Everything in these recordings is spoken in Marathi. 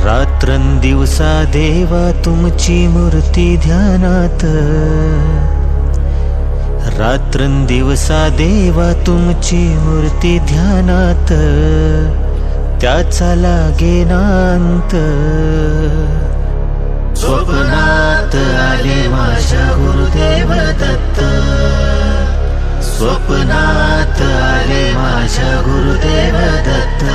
रात्रंदिवसा देवा तुमची मूर्ती ध्यानात, रात्रंदिवसा देवा तुमची मूर्ती ध्यानात, त्याचा लागेनांत. स्वप्नात आले माझ्या गुरुदेव दत्त, स्वप्नात आले माझ्या गुरुदेव दत्त.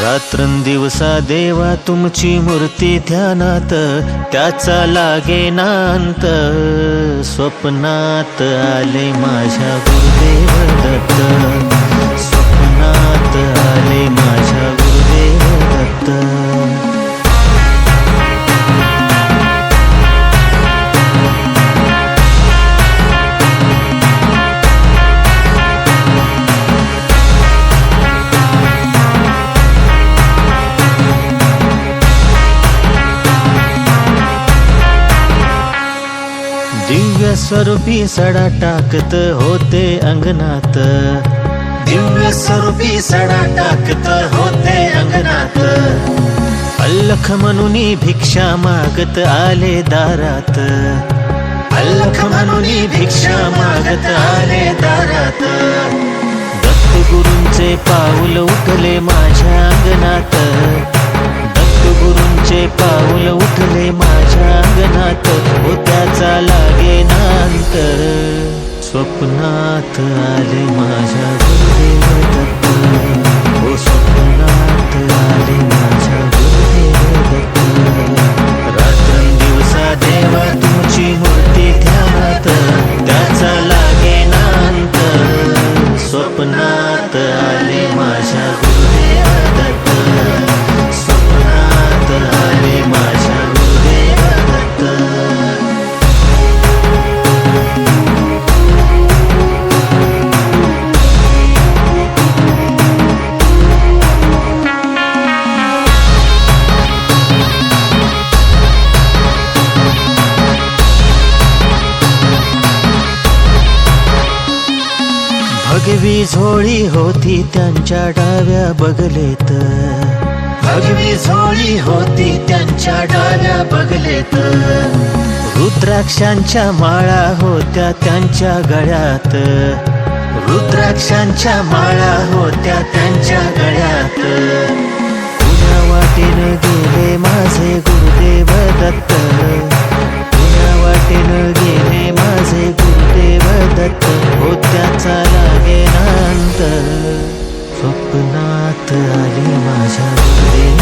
रात्रंदिवसा देवा तुमची मूर्ती ध्यानात, त्याचा लागेनांत. स्वप्नात आले माझ्या गुरुदेव दत्त, स्वप्नात आले माझ्या गुरुदेव दत्त. दिव्य स्वरूपी सडा टाकत होते अंगणात, दिव्य स्वरूपी सडा टाकत होते अंगणात. अल्लख म्हणून भिक्षा मागत आले दारात, अल्लख म्हणून भिक्षा मागत आले दारात. दत्तगुरूंचे पाऊल उठले माझ्या अंगणात, दत्तगुरूंचे पाऊल उठले माझ्या अंगणात. हो त्याचा लागेनांत. स्वप्नात आले माझ्या गुरुदेव दत्त, हो स्वप्नात आले माझ्या गुरुदेव दत्त. रात्रंदिवसा देवा तुमची मूर्ती ध्यानात, त्याचा लागेनांत. स्वप्नात आले माझ्या गुरुदेव दत्त, स्वप्नात आले माझ्या गुरुदेव दत्त. भगवी झोळी होती त्यांच्या डाव्या बगलेत, भगवी झोळी होती त्यांच्या डाव्या बगलेत. रुद्राक्षांच्या माळा होत्या त्यांच्या गळ्यात, रुद्राक्षांच्या माळा होत्या त्यांच्या गळ्यात. पुण्या वाटेनं गेले माझे गुरुदेव दत्त, पुण्या वाटेनं गेले माझे गुरुदेव दत्त. हो त्याचा लागेनांत. स्वप्नात आले माझ्या गुरुदेव